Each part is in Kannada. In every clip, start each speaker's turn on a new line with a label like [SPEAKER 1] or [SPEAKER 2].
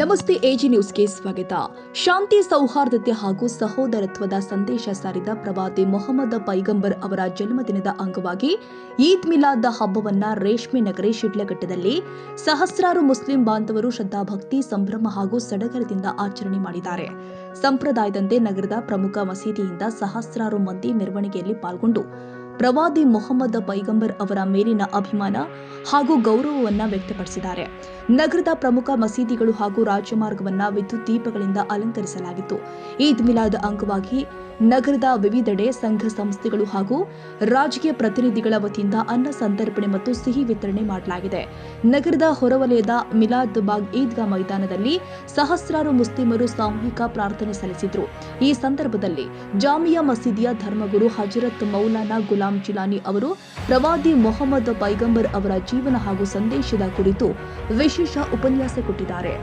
[SPEAKER 1] ನಮಸ್ತೆ ಎಜಿ ನ್ಯೂಸ್ಗೆ ಸ್ವಾಗತ. ಶಾಂತಿ, ಸೌಹಾರ್ದತೆ ಹಾಗೂ ಸಹೋದರತ್ವದ ಸಂದೇಶ ಸಾರಿದ ಪ್ರವಾದಿ ಮೊಹಮ್ಮದ್ ಪೈಗಂಬರ್ ಅವರ ಜನ್ಮದಿನದ ಅಂಗವಾಗಿ ಈದ್ ಮಿಲಾದ್ ಹಬ್ಬವನ್ನ ರೇಷ್ಮೆ ನಗರಿ ಶಿಡ್ಲಘಟ್ಟದಲ್ಲಿ ಸಹಸ್ರಾರು ಮುಸ್ಲಿಂ ಬಾಂಧವರು ಶ್ರದ್ಧಾಭಕ್ತಿ, ಸಂಭ್ರಮ ಹಾಗೂ ಸಡಗರದಿಂದ ಆಚರಣೆ ಮಾಡಿದ್ದಾರೆ. ಸಂಪ್ರದಾಯದಂತೆ ನಗರದ ಪ್ರಮುಖ ಮಸೀದಿಯಿಂದ ಸಹಸ್ರಾರು ಮಂದಿ ಮೆರವಣಿಗೆಯಲ್ಲಿ ಪಾಲ್ಗೊಂಡು ಪ್ರವಾದಿ ಮೊಹಮ್ಮದ್ ಪೈಗಂಬರ್ ಅವರ ಮೇಲಿನ ಅಭಿಮಾನ ಹಾಗೂ ಗೌರವವನ್ನು ವ್ಯಕ್ತಪಡಿಸಿದ್ದಾರೆ. ನಗರದ ಪ್ರಮುಖ ಮಸೀದಿಗಳು ಹಾಗೂ ರಾಜಮಾರ್ಗವನ್ನು ವಿದ್ಯುತ್ ದೀಪಗಳಿಂದ ಅಲಂಕರಿಸಲಾಗಿತ್ತು. ಈದ್ ಮಿಲಾದ್ ಅಂಗವಾಗಿ ನಗರದ ವಿವಿಧೆಡೆ ಸಂಘ ಸಂಸ್ಥೆಗಳು ಹಾಗೂ ರಾಜಕೀಯ ಪ್ರತಿನಿಧಿಗಳ ವತಿಯಿಂದ ಅನ್ನ ಸಂತರ್ಪಣೆ ಮತ್ತು ಸಿಹಿ ವಿತರಣೆ ಮಾಡಲಾಗಿದೆ. ನಗರದ ಹೊರವಲಯದ ಮಿಲಾದ್ ಬಾಗ್ ಈದ್ಗಾ ಮೈದಾನದಲ್ಲಿ ಸಹಸ್ರಾರು ಮುಸ್ಲಿಮರು ಸಾಮೂಹಿಕ ಪ್ರಾರ್ಥನೆ ಸಲ್ಲಿಸಿದರು. ಈ ಸಂದರ್ಭದಲ್ಲಿ ಜಾಮಿಯಾ ಮಸೀದಿಯ ಧರ್ಮಗುರು ಹಜರತ್ ಮೌಲಾನಾ ಗುಲಾಂ ಜಿಲಾನಿ ಅವರು ಪ್ರವಾದಿ ಮೊಹಮ್ಮದ್ ಪೈಗಂಬರ್ ಅವರ ಜೀವನ ಹಾಗೂ ಸಂದೇಶದ ಕುರಿತು ವಿಶೇಷ ಉಪನ್ಯಾಸ ಕೊಟ್ಟಿದ್ದಾರೆ.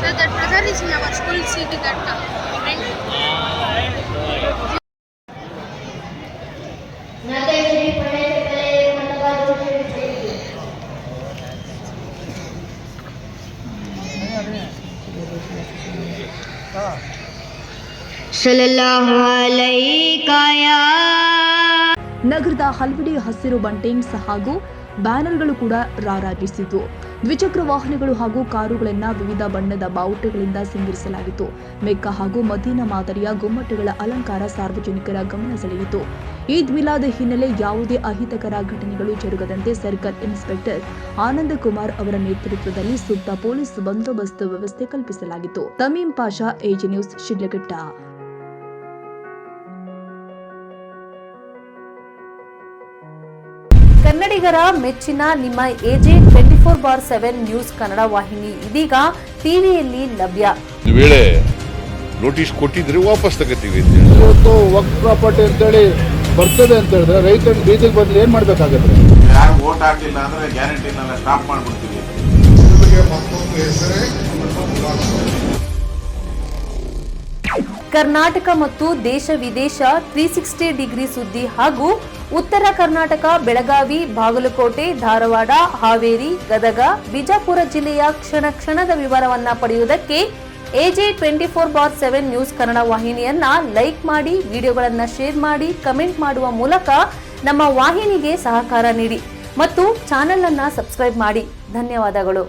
[SPEAKER 2] Sir, that brother is in our school city that friend.
[SPEAKER 3] ಸಲ್ಲಲ್ಲಾಹು ಅಲೈಕಾ ಯಾ.
[SPEAKER 1] ನಗರದ ಹಲವೆಡೆ ಹಸಿರು ಬಂಟಿಂಗ್ಸ್ ಹಾಗೂ ಬ್ಯಾನರ್ಗಳು ಕೂಡ ರಾರಾಜಿಸಿತು. ದ್ವಿಚಕ್ರ ವಾಹನಗಳು ಹಾಗೂ ಕಾರುಗಳನ್ನು ವಿವಿಧ ಬಣ್ಣದ ಬಾವುಟಗಳಿಂದ ಸಿಂಗರಿಸಲಾಗಿತ್ತು. ಮೆಕ್ಕಾ ಹಾಗೂ ಮದೀನಾ ಮಾದರಿಯ ಗುಮ್ಮಟಗಳ ಅಲಂಕಾರ ಸಾರ್ವಜನಿಕರ ಗಮನ ಸೆಳೆಯಿತು. ಈದ್ ಮಿಲಾದ್ ಹಿನ್ನೆಲೆ ಯಾವುದೇ ಅಹಿತಕರ ಘಟನೆಗಳು ಜರುಗದಂತೆ ಸರ್ಕಲ್ ಇನ್ಸ್ಪೆಕ್ಟರ್ ಆನಂದ ಕುಮಾರ್ ಅವರ ನೇತೃತ್ವದಲ್ಲಿ ಸೂಕ್ತ ಪೊಲೀಸ್ ಬಂದೋಬಸ್ತ್ ವ್ಯವಸ್ಥೆ ಕಲ್ಪಿಸಲಾಗಿತ್ತು. ತಮೀಂ ಪಾಷಾ, ಎಜಿ ನ್ಯೂಸ್, ಶಿಡ್ಲಘಟ್ಟ.
[SPEAKER 4] ಕನ್ನಡಿಗರ ಮೆಚ್ಚಿನ ನಿಮ್ಮ ಎಜೆ 24/7 ನ್ಯೂಸ್ ಕನ್ನಡ ವಾಹಿನಿ ಇದೀಗ ಟಿವಿಯಲ್ಲಿ ಲಭ್ಯ.
[SPEAKER 5] ಒಂದು ವೇಳೆ ನೋಟಿಸ್ ಕೊಟ್ಟಿದ್ರೆ ವಾಪಸ್ ತಗೋತೀವಿ.
[SPEAKER 6] ಇವತ್ತು ವಕ್ಫ್ ಪ್ರಾಪರ್ಟಿ ಅಂತೇಳಿ ಬರ್ತದೆ ಅಂತ ಹೇಳಿದ್ರೆ ರೈತರ ಬೀದಿಗೆ ಬಂದು ಏನ್ ಮಾಡ್ಬೇಕಾಗತ್ತೆ?
[SPEAKER 7] ಯಾರು ವೋಟ್ ಹಾಕಲಿಲ್ಲ ಅಂದ್ರೆ ಗ್ಯಾರಂಟಿನೆಲ್ಲ ಸ್ಟಾಪ್ ಮಾಡ್ಬಿಡ್ತೀವಿ.
[SPEAKER 4] ಕರ್ನಾಟಕ ಮತ್ತು ದೇಶ ವಿದೇಶ 360 ಡಿಗ್ರಿ ಸುದ್ದಿ ಹಾಗೂ ಉತ್ತರ ಕರ್ನಾಟಕ, ಬೆಳಗಾವಿ, ಬಾಗಲಕೋಟೆ, ಧಾರವಾಡ, ಹಾವೇರಿ, ಗದಗ, ಬಿಜಾಪುರ ಜಿಲ್ಲೆಯ ಕ್ಷಣ ಕ್ಷಣದ ವಿವರವನ್ನ ಪಡೆಯುವುದಕ್ಕೆ ಎಜೆ 24/7 ನ್ಯೂಸ್ ಕನ್ನಡ ವಾಹಿನಿಯನ್ನ ಲೈಕ್ ಮಾಡಿ, ವಿಡಿಯೋಗಳನ್ನ ಶೇರ್ ಮಾಡಿ, ಕಮೆಂಟ್ ಮಾಡುವ ಮೂಲಕ ನಮ್ಮ ವಾಹಿನಿಗೆ ಸಹಕಾರ ನೀಡಿ ಮತ್ತು ಚಾನೆಲ್ ಅನ್ನ ಸಬ್ಸ್ಕ್ರೈಬ್ ಮಾಡಿ. ಧನ್ಯವಾದಗಳು.